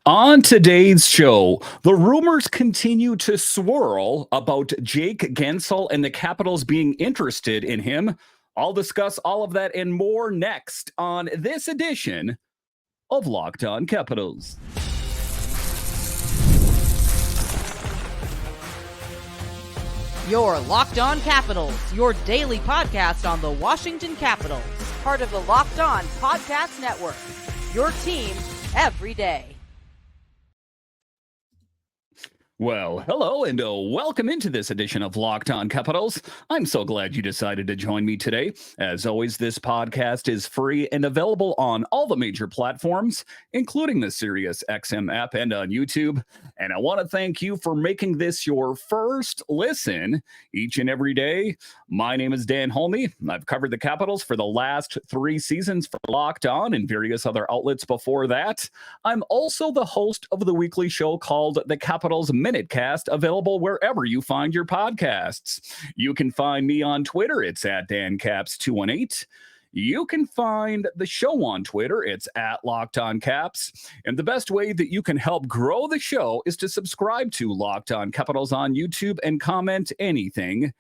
On today's show, the rumors continue to swirl about Jake Guentzel and the Capitals being interested in him. I'll discuss all of that and more next on this edition of Locked On Capitals. Your Locked On Capitals, your daily podcast on the Washington Capitals, part of the Locked On Podcast Network. Your team every day. Well, hello and welcome into this edition of Locked On Capitals. I'm so glad you decided to join me today. As always, this podcast is free and available on all the major platforms, including the Sirius XM app and on YouTube. And I want to thank you for making this your first listen each and every day. My name is Dan Holme. I've covered the Capitals for the last 3 seasons for Locked On and various other outlets before that. I'm also the host of the weekly show called The Capitals Minutecast, available wherever you find your podcasts. You can find me on Twitter. It's at DanCaps218. You can find the show on Twitter. It's at Locked On Caps. And the best way that you can help grow the show is to subscribe to Locked On Capitals on YouTube and comment anything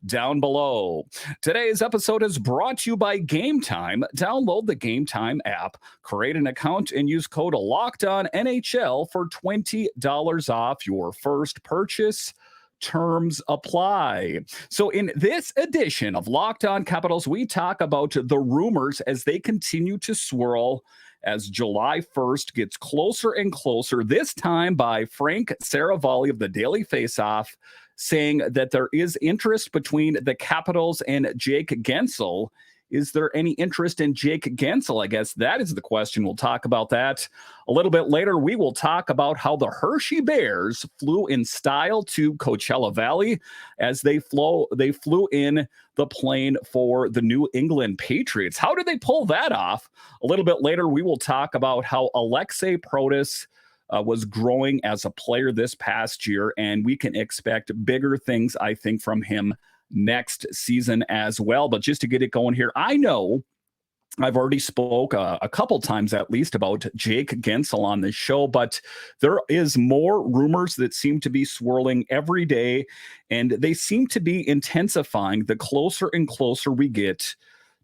down below. Today's episode is brought to you by Game Time. Download the Game Time app, create an account, and use code LOCKEDONNHL for $20 off your first purchase. Terms apply. So in this edition of Locked On Capitals, we talk about the rumors as they continue to swirl as July 1st gets closer and closer, this time by Frank Saravalli of the Daily Faceoff, saying that there is interest between the Capitals and Jake Guentzel. Is there any interest in Jake Guentzel? I guess that is the question. We'll talk about that a little bit later. We will talk about how the Hershey Bears flew in style to Coachella Valley as they flew in the plane for the New England Patriots. How did they pull that off? A little bit later, we will talk about how Aliaksei Protas was growing as a player this past year, and we can expect bigger things, I think, from him next season as well. But just to get it going here, I know I've already spoke a couple times at least about Jake Guentzel on this show, but there is more rumors that seem to be swirling every day, and they seem to be intensifying the closer and closer we get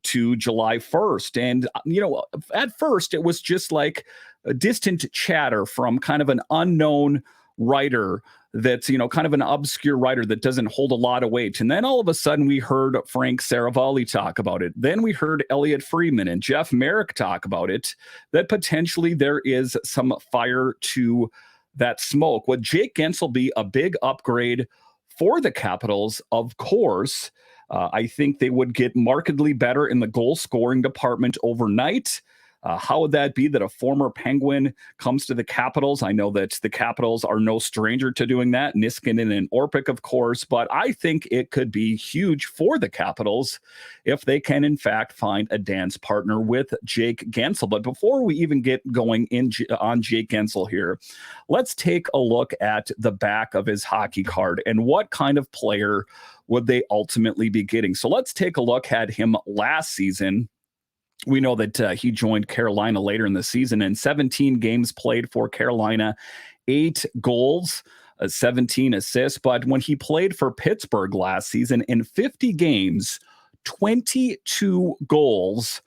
to July 1st. And, you know, at first it was just like a distant chatter from kind of an unknown writer that's, you know, kind of an obscure writer that doesn't hold a lot of weight. And then all of a sudden we heard Frank Saravalli talk about it. Then we heard Elliot Friedman and Jeff Merrick talk about it, that potentially there is some fire to that smoke. Would Jake Guentzel be a big upgrade for the Capitals? Of course. I think they would get markedly better in the goal scoring department overnight. How would that be that a former Penguin comes to the Capitals? I know that the Capitals are no stranger to doing that. Niskanen and Orpik, of course, but I think it could be huge for the Capitals if they can, in fact, find a dance partner with Jake Guentzel. But before we even get going on Jake Guentzel here, let's take a look at the back of his hockey card and what kind of player would they ultimately be getting. So let's take a look at him last season. We know that he joined Carolina later in the season, and 17 games played for Carolina, 8 goals, 17 assists. But when he played for Pittsburgh last season, in 50 games, 22 goals,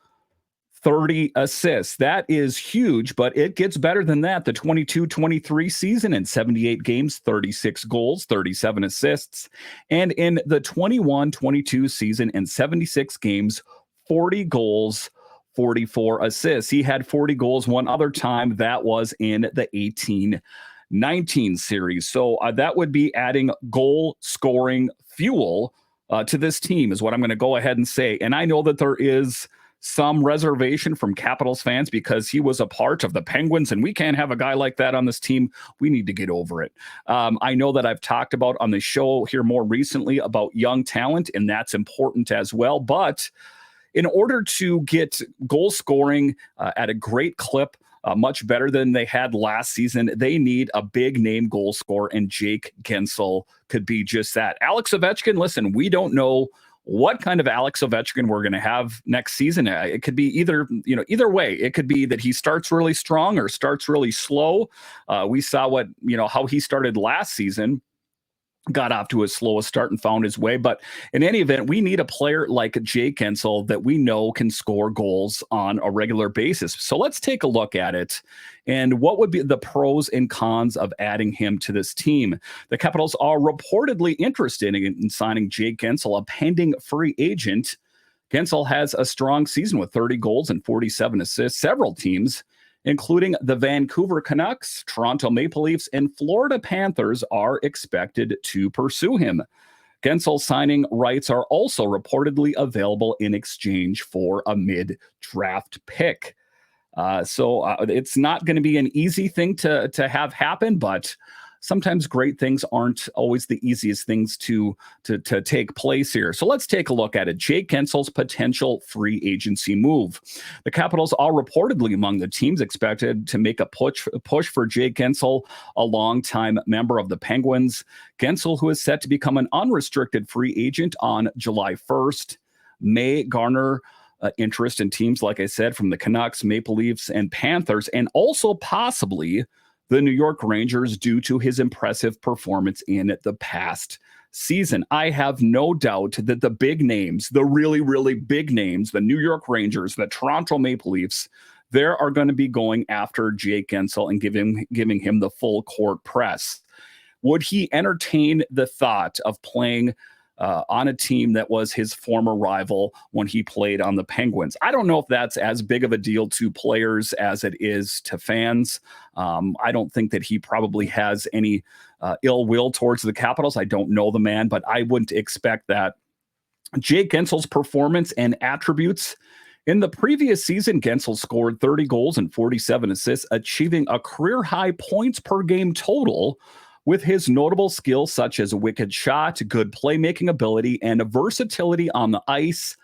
30 assists. That is huge, but it gets better than that. The 22-23 season, in 78 games, 36 goals, 37 assists. And in the 21-22 season, in 76 games, 40 goals, 44 assists. He had 40 goals one other time. That was in the 18-19 series. So that would be adding goal scoring fuel to this team, is what I'm going to go ahead and say. And I know that there is some reservation from Capitals fans because he was a part of the Penguins, and we can't have a guy like that on this team. We need to get over it. I know that I've talked about on the show here more recently about young talent, and that's important as well. But in order to get goal scoring at a great clip, much better than they had last season, they need a big name goal scorer, and Jake Guentzel could be just that. Alex Ovechkin, listen, we don't know what kind of Alex Ovechkin we're going to have next season. It could be either way. It could be that he starts really strong or starts really slow. We saw how he started last season, got off to a slow start and found his way. But in any event, we need a player like Jake Guentzel that we know can score goals on a regular basis. So let's take a look at it. And what would be the pros and cons of adding him to this team? The Capitals are reportedly interested in signing Jake Guentzel, a pending free agent. Guentzel has a strong season with 30 goals and 47 assists. Several teams, including the Vancouver Canucks, Toronto Maple Leafs, and Florida Panthers, are expected to pursue him. Guentzel's signing rights are also reportedly available in exchange for a mid-draft pick. So it's not going to be an easy thing to have happen, but sometimes great things aren't always the easiest things to take place here. So let's take a look at it. Jake Guentzel's potential free agency move. The Capitals are reportedly among the teams expected to make a push for Jake Guentzel, a longtime member of the Penguins. Guentzel, who is set to become an unrestricted free agent on July 1st, may garner interest in teams, like I said, from the Canucks, Maple Leafs, and Panthers, and also possibly the New York Rangers due to his impressive performance in the past season. I have no doubt that the big names, the really, really big names, the New York Rangers, the Toronto Maple Leafs, they are going to be going after Jake Guentzel and giving him the full court press. Would he entertain the thought of playing on a team that was his former rival when he played on the Penguins? I don't know if that's as big of a deal to players as it is to fans. I don't think that he probably has any ill will towards the Capitals. I don't know the man, but I wouldn't expect that. Jake Guentzel's performance and attributes. In the previous season, Guentzel scored 30 goals and 47 assists, achieving a career-high points per game total. With his notable skills such as a wicked shot, good playmaking ability, and a versatility on the ice,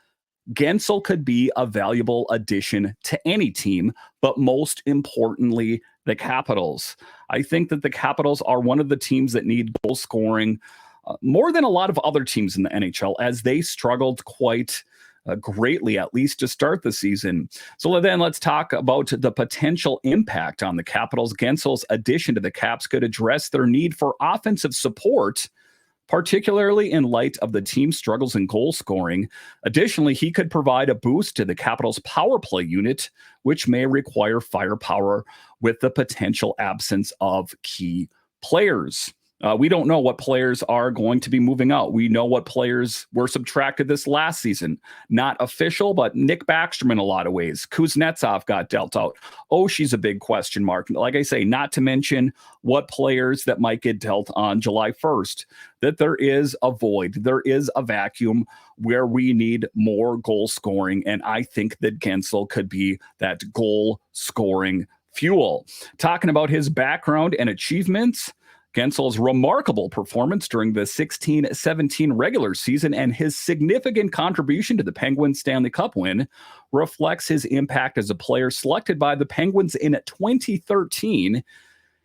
Guentzel could be a valuable addition to any team, but most importantly, the Capitals. I think that the Capitals are one of the teams that need goal scoring more than a lot of other teams in the NHL, as they struggled quite greatly, at least to start the season. So then let's talk about the potential impact on the Capitals. Guentzel's addition to the Caps could address their need for offensive support, particularly in light of the team's struggles in goal scoring. Additionally, he could provide a boost to the Capitals' power play unit, which may require firepower with the potential absence of key players. We don't know what players are going to be moving out. We know what players were subtracted this last season. Not official, but Nick Backstrom in a lot of ways. Kuznetsov got dealt out. Oshie's a big question mark. Like I say, not to mention what players that might get dealt on July 1st. That there is a void. There is a vacuum where we need more goal scoring. And I think that Guentzel could be that goal scoring fuel. Talking about his background and achievements, Guentzel's remarkable performance during the 16-17 regular season and his significant contribution to the Penguins' Stanley Cup win reflects his impact as a player selected by the Penguins in 2013.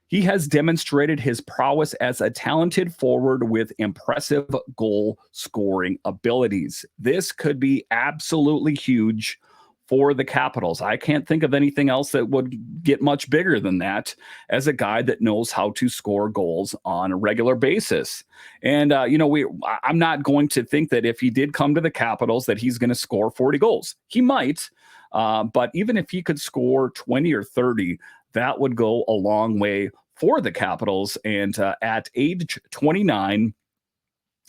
He has demonstrated his prowess as a talented forward with impressive goal-scoring abilities. This could be absolutely huge for the Capitals. I can't think of anything else that would get much bigger than that as a guy that knows how to score goals on a regular basis. And, I'm not going to think that if he did come to the Capitals that he's going to score 40 goals. He might, but even if he could score 20 or 30, that would go a long way for the Capitals. And at age 29,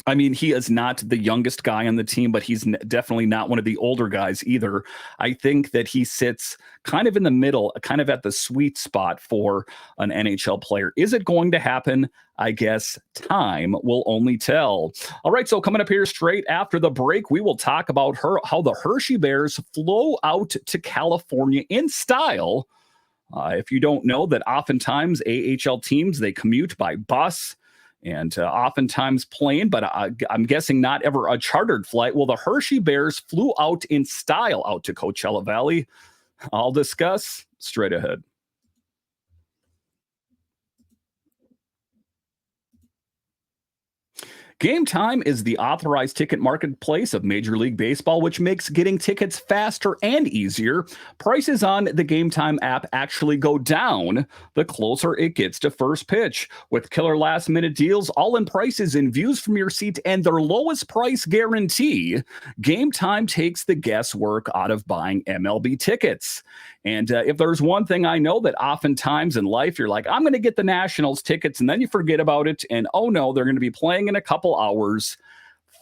I mean, he is not the youngest guy on the team, but he's definitely not one of the older guys either. I think that he sits kind of in the middle, kind of at the sweet spot for an NHL player. Is it going to happen? I guess time will only tell. All right, so coming up here straight after the break, we will talk about how the Hershey Bears flow out to California in style. If you don't know that oftentimes AHL teams, they commute by bus and oftentimes plane, but I'm guessing not ever a chartered flight. Well, the Hershey Bears flew out in style out to Coachella Valley. I'll discuss straight ahead. Game Time is the authorized ticket marketplace of Major League Baseball, which makes getting tickets faster and easier. Prices on the Game Time app actually go down the closer it gets to first pitch. With killer last-minute deals, all-in prices and views from your seat, and their lowest price guarantee, Game Time takes the guesswork out of buying MLB tickets. And if there's one thing I know, that oftentimes in life, you're like, I'm going to get the Nationals tickets, and then you forget about it. And oh no, they're going to be playing in a couple hours.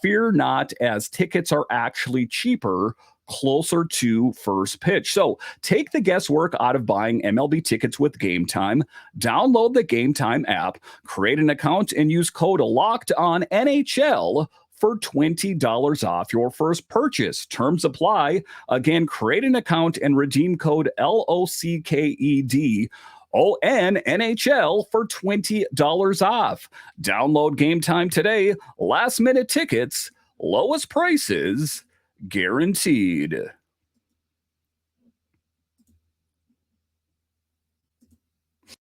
Fear not, as tickets are actually cheaper closer to first pitch. So take the guesswork out of buying MLB tickets with Game Time. Download the Game Time app, create an account, and use code LOCKEDONNHL for $20 off your first purchase. Terms apply. Again, create an account and redeem code LOCKEDONNHL for $20 off. Download Game Time today. Last minute tickets, lowest prices guaranteed.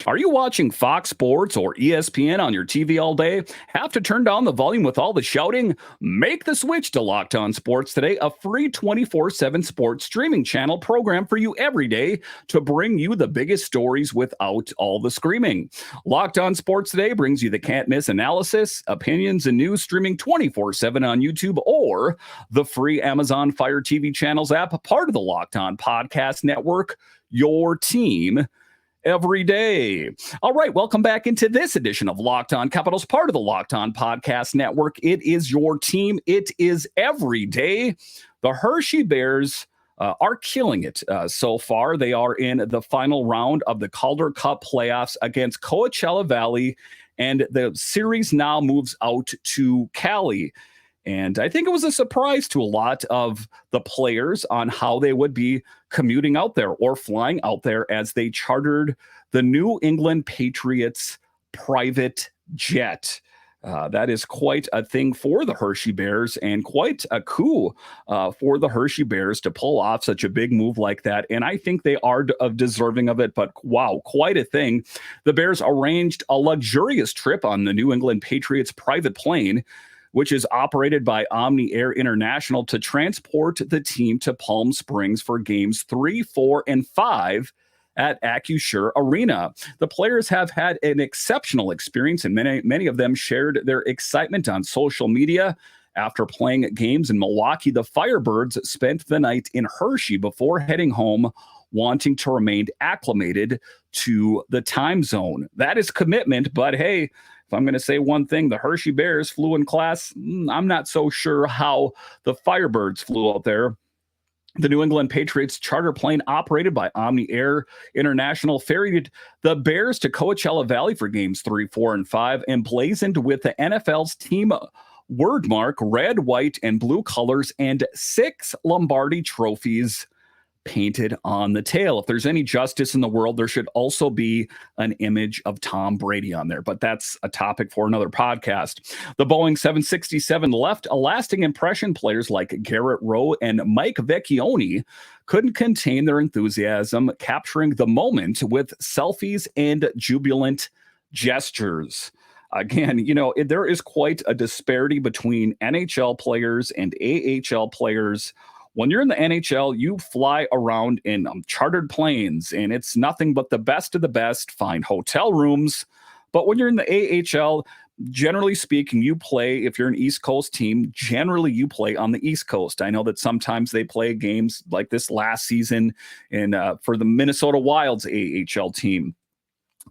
Are you watching Fox Sports or ESPN on your TV all day? Have to turn down the volume with all the shouting? Make the switch to Locked On Sports today, a free 24/7 sports streaming channel program for you every day to bring you the biggest stories without all the screaming. Locked On Sports today brings you the can't-miss analysis, opinions, and news streaming 24/7 on YouTube or the free Amazon Fire TV channels app, part of the Locked On Podcast Network, your team every day. All right, welcome back into this edition of Locked On Capitals, part of the Locked On Podcast Network. It is your team. It is every day. The Hershey Bears are killing it so far. They are in the final round of the Calder Cup playoffs against Coachella Valley, and the series now moves out to Cali. And I think it was a surprise to a lot of the players on how they would be commuting out there or flying out there, as they chartered the New England Patriots private jet. That is quite a thing for the Hershey Bears, and quite a coup for the Hershey Bears to pull off such a big move like that. And I think they are deserving of it, but wow, quite a thing. The Bears arranged a luxurious trip on the New England Patriots private plane, which is operated by Omni Air International, to transport the team to Palm Springs for games 3, 4, and 5 at Acrisure Arena. The players have had an exceptional experience, and many of them shared their excitement on social media. After playing games in Milwaukee, the Firebirds spent the night in Hershey before heading home, wanting to remain acclimated to the time zone. That is commitment, but hey, if I'm going to say one thing, the Hershey Bears flew in class. I'm not so sure how the Firebirds flew out there. The New England Patriots charter plane, operated by Omni Air International, ferried the Bears to Coachella Valley for games 3, 4, and 5, emblazoned with the NFL's team wordmark, red, white, and blue colors, and 6 Lombardi trophies painted on the tail. If there's any justice in the world, there should also be an image of Tom Brady on there, but that's a topic for another podcast. The Boeing 767 left a lasting impression. Players like Garrett Rowe and Mike Vecchione couldn't contain their enthusiasm, capturing the moment with selfies and jubilant gestures. Again, there is quite a disparity between NHL players and AHL players. When you're in the NHL, you fly around in chartered planes, and it's nothing but the best of the best, find hotel rooms. But when you're in the AHL, generally speaking, you play, if you're an East Coast team, generally you play on the East Coast. I know that sometimes they play games like this last season for the Minnesota Wild's AHL team.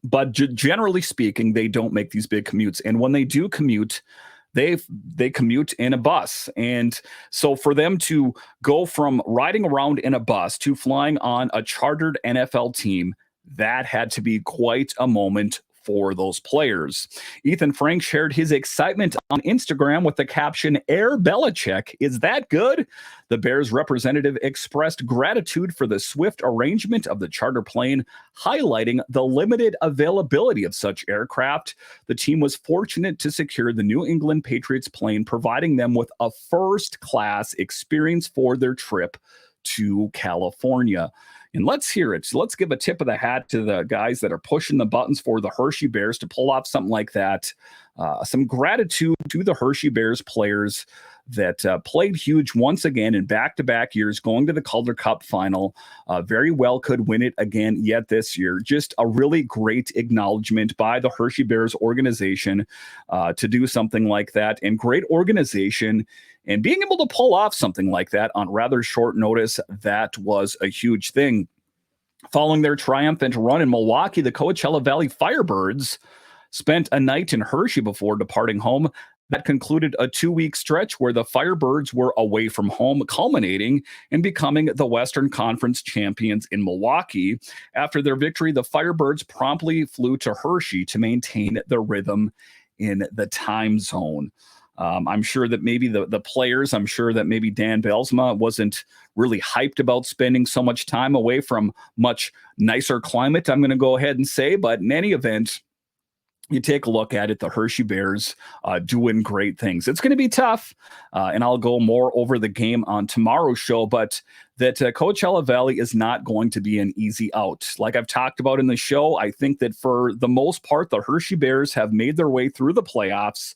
But generally speaking, they don't make these big commutes. And when they do commute, they commute in a bus. And so for them to go from riding around in a bus to flying on a chartered NFL team, that had to be quite a moment for those players. Ethan Frank shared his excitement on Instagram with the caption, "Air Belichick, is that good?" The Bears representative expressed gratitude for the swift arrangement of the charter plane, highlighting the limited availability of such aircraft. The team was fortunate to secure the New England Patriots plane, providing them with a first-class experience for their trip to California. And let's hear it. So let's give a tip of the hat to the guys that are pushing the buttons for the Hershey Bears to pull off something like that. Some gratitude to the Hershey Bears players that played huge once again in back-to-back years, going to the Calder Cup final. Very well could win it again yet this year. Just a really great acknowledgement by the Hershey Bears organization to do something like that, and great organization. And being able to pull off something like that on rather short notice, that was a huge thing. Following their triumphant run in Milwaukee, the Coachella Valley Firebirds spent a night in Hershey before departing home. That concluded a 2-week stretch where the Firebirds were away from home, culminating in becoming the Western Conference champions in Milwaukee. After their victory, the Firebirds promptly flew to Hershey to maintain their rhythm in the time zone. I'm sure that maybe the players, I'm sure that maybe Dan Belsma wasn't really hyped about spending so much time away from much nicer climate, I'm going to go ahead and say. But in any event, you take a look at it, the Hershey Bears doing great things. It's going to be tough, and I'll go more over the game on tomorrow's show, but that Coachella Valley is not going to be an easy out. Like I've talked about in the show, I think that for the most part, the Hershey Bears have made their way through the playoffs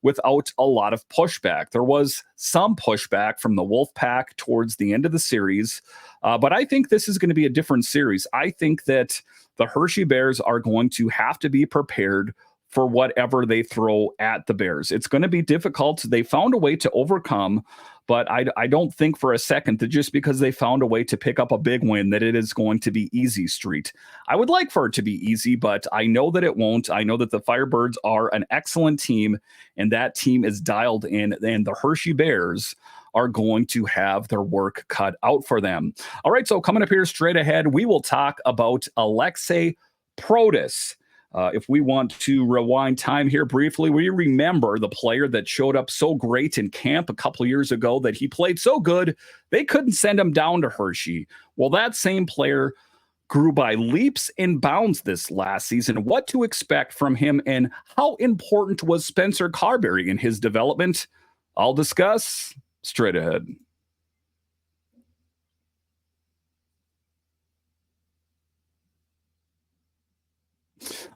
without a lot of pushback. There was some pushback from the Wolfpack towards the end of the series, but I think this is going to be a different series. I think that the Hershey Bears are going to have to be prepared for whatever they throw at the Bears. It's going to be difficult. They found a way to overcome, but I don't think for a second that just because they found a way to pick up a big win that it is going to be easy street. I would like for it to be easy, but I know that it won't. I know that the Firebirds are an excellent team, and that team is dialed in, and the Hershey Bears are going to have their work cut out for them. All right, so coming up here straight ahead, we will talk about Aliaksei Protas. If we want to rewind time here briefly, we remember the player that showed up so great in camp a couple of years ago that he played so good, they couldn't send him down to Hershey. Well, that same player grew by leaps and bounds this last season. What to expect from him, and how important was Spencer Carbery in his development? I'll discuss straight ahead.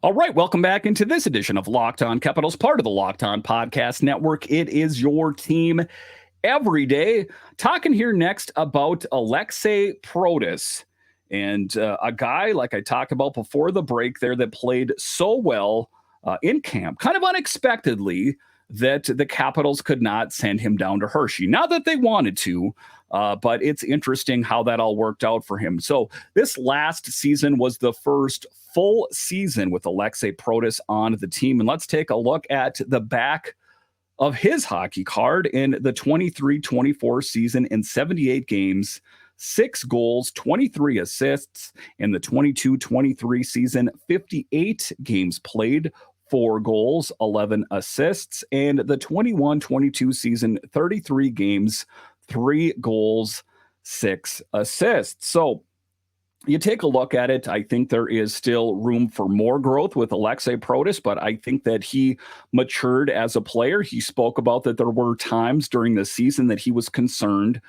All right, welcome back into this edition of Locked On Capitals, part of the Locked On Podcast Network. It is your team every day. Talking here next about Aliaksei Protas, and a guy, like I talked about before the break there, that played so well in camp, kind of unexpectedly, that the Capitals could not send him down to Hershey. Not that they wanted to, but it's interesting how that all worked out for him. So this last season was the first full season with Aliaksei Protas on the team. And let's take a look at the back of his hockey card in the 23-24 season. In 78 games, 6 goals, 23 assists. In the 22-23 season, 58 games played, 4 goals, 11 assists. And the 21-22 season, 33 games, 3 goals, 6 assists. So you take a look at it, I think there is still room for more growth with Aliaksei Protas, but I think that he matured as a player. He spoke about that there were times during the season that he was concerned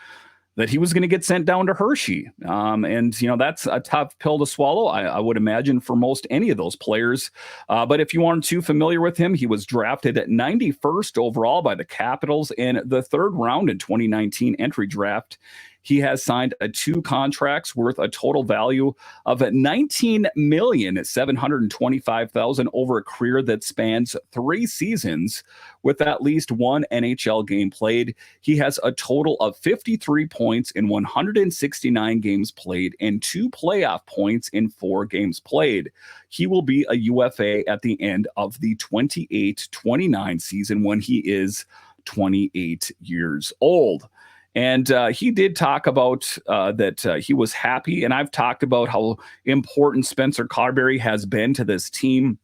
that he was going to get sent down to Hershey. And, you know, that's a tough pill to swallow, I would imagine, for most any of those players. But if you aren't too familiar with him, he was drafted at 91st overall by the Capitals in the 3rd round in 2019 entry draft. He has signed 2 contracts worth a total value of $19,725,000 over a career that spans 3 seasons with at least 1 NHL game played. He has a total of 53 points in 169 games played and 2 playoff points in 4 games played. He will be a UFA at the end of the 28-29 season when he is 28 years old. And he did talk about that he was happy. And I've talked about how important Spencer Carbery has been to this team,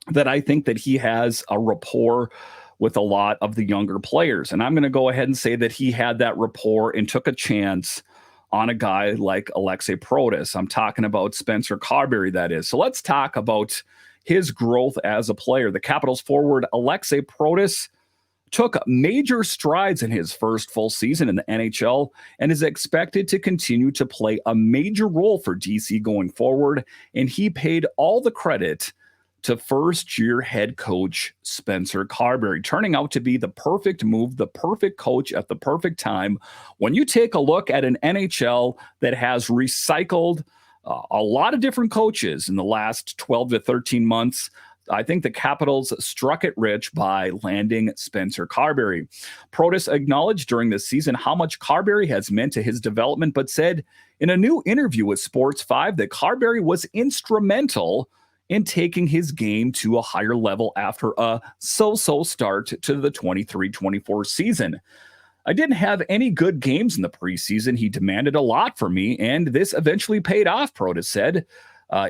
that I think that he has a rapport with a lot of the younger players. And I'm going to go ahead and say that he had that rapport and took a chance on a guy like Aliaksei Protas. I'm talking about Spencer Carbery, that is. So let's talk about his growth as a player. The Capitals forward Aliaksei Protas took major strides in his first full season in the NHL and is expected to continue to play a major role for DC going forward. And he paid all the credit to first-year head coach Spencer Carbery, turning out to be the perfect move, the perfect coach at the perfect time. When you take a look at an NHL that has recycled a lot of different coaches in the last 12 to 13 months, I think the Capitals struck it rich by landing Spencer Carbery. Protas acknowledged during this season how much Carbery has meant to his development, but said in a new interview with Sports 5 that Carbery was instrumental in taking his game to a higher level after a so-so start to the 23-24 season. I didn't have any good games in the preseason. He demanded a lot from me, and this eventually paid off, Protas said.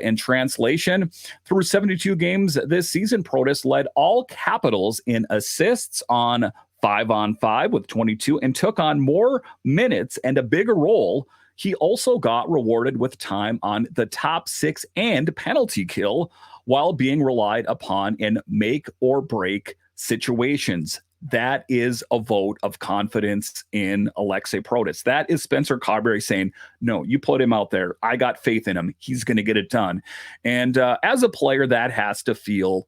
In translation, through 72 games this season, Protas led all Capitals in assists on 5-on-5 with 22 and took on more minutes and a bigger role. He also got rewarded with time on the top 6 and penalty kill while being relied upon in make or break situations. That is a vote of confidence in Aliaksei Protas. That is Spencer Carbery saying, no, you put him out there. I got faith in him. He's going to get it done. And as a player, that has to feel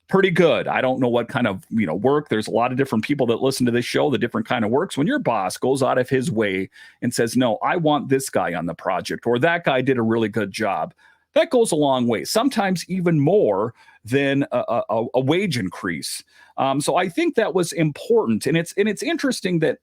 pretty good. I don't know what kind of work. There's a lot of different people that listen to this show, the different kind of works. When your boss goes out of his way and says, no, I want this guy on the project, or that guy did a really good job, that goes a long way, sometimes even more than a wage increase. So I think that was important. And it's interesting that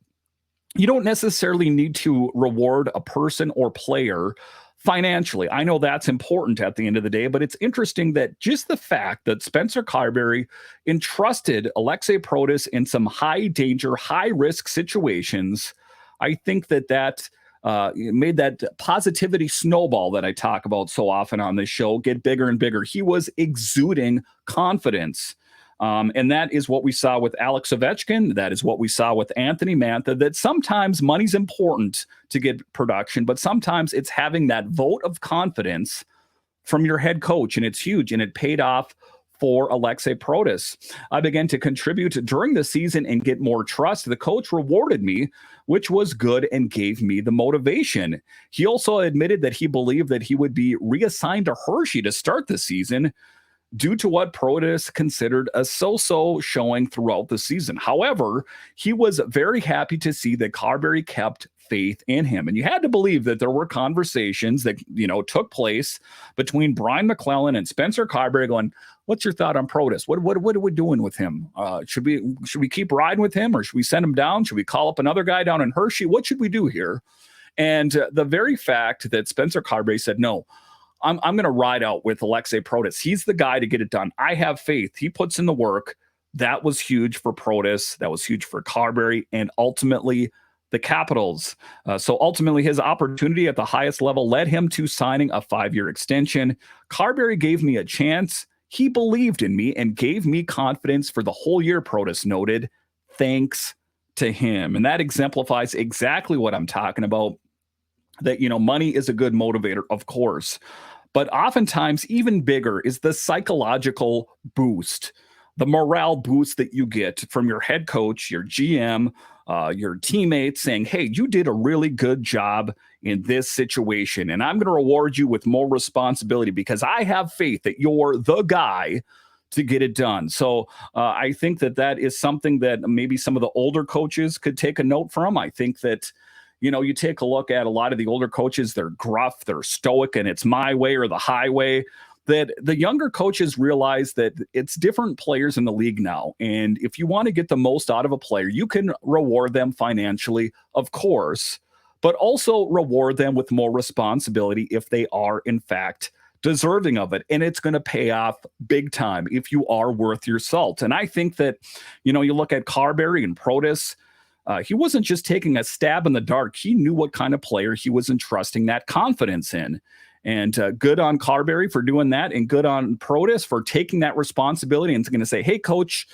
you don't necessarily need to reward a person or player financially. I know that's important at the end of the day, but it's interesting that just the fact that Spencer Carbery entrusted Aliaksei Protas in some high danger, high risk situations, I think that made that positivity snowball that I talk about so often on this show get bigger and bigger. He was exuding confidence. And that is what we saw with Alex Ovechkin. That is what we saw with Anthony Mantha, that sometimes money's important to get production, but sometimes it's having that vote of confidence from your head coach, and it's huge, and it paid off for Aliaksei Protas. I began to contribute during the season and get more trust. The coach rewarded me, which was good and gave me the motivation. He also admitted that he believed that he would be reassigned to Hershey to start the season due to what Protas considered a so-so showing throughout the season. However, he was very happy to see that Carbery kept faith in him. And you had to believe that there were conversations that, took place between Brian McClellan and Spencer Carbery going, what's your thought on Protas? What are we doing with him? Should we keep riding with him, or should we send him down? Should we call up another guy down in Hershey? What should we do here? And the very fact that Spencer Carbery said, no, I'm going to ride out with Aliaksei Protas. He's the guy to get it done. I have faith. He puts in the work. That was huge for Protas. That was huge for Carbery, and ultimately the Capitals. So ultimately his opportunity at the highest level led him to signing a 5-year extension. Carbery gave me a chance. He believed in me and gave me confidence for the whole year, Protas noted. Thanks to him. And that exemplifies exactly what I'm talking about, that, money is a good motivator, of course. But oftentimes, even bigger is the psychological boost, the morale boost that you get from your head coach, your GM, your teammates saying, hey, you did a really good job in this situation, and I'm going to reward you with more responsibility because I have faith that you're the guy to get it done. So I think that is something that maybe some of the older coaches could take a note from. I think that, you take a look at a lot of the older coaches, they're gruff, they're stoic, and it's my way or the highway. That the younger coaches realize that it's different players in the league now. And if you want to get the most out of a player, you can reward them financially, of course, but also reward them with more responsibility if they are, in fact, deserving of it. And it's going to pay off big time if you are worth your salt. And I think that, you look at Carbery and Protas, he wasn't just taking a stab in the dark. He knew what kind of player he was entrusting that confidence in. And good on Carbery for doing that, and good on Protas for taking that responsibility and going to say, hey, coach,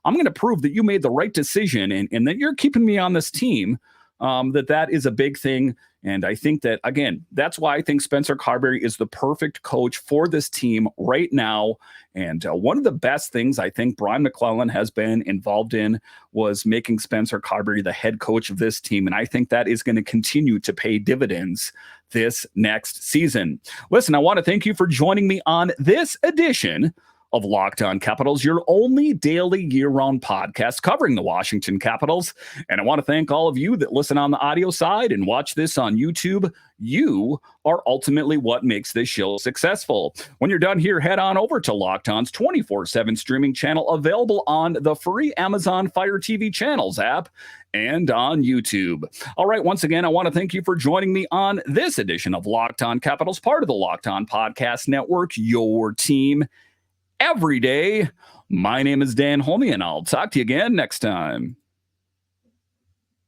I'm going to prove that you made the right decision and that you're keeping me on this team that is a big thing. And I think that, again, that's why I think Spencer Carbery is the perfect coach for this team right now. And one of the best things I think Brian McClellan has been involved in was making Spencer Carbery the head coach of this team. And I think that is going to continue to pay dividends this next season. Listen, I want to thank you for joining me on this edition of Locked On Capitals, your only daily year-round podcast covering the Washington Capitals. And I want to thank all of you that listen on the audio side and watch this on YouTube. You are ultimately what makes this show successful. When you're done here, head on over to Locked On's 24/7 streaming channel, available on the free Amazon Fire TV channels app and on YouTube. All right, once again, I want to thank you for joining me on this edition of Locked On Capitals, part of the Locked On Podcast Network, your team every day. My name is Dan Holme, and I'll talk to you again next time.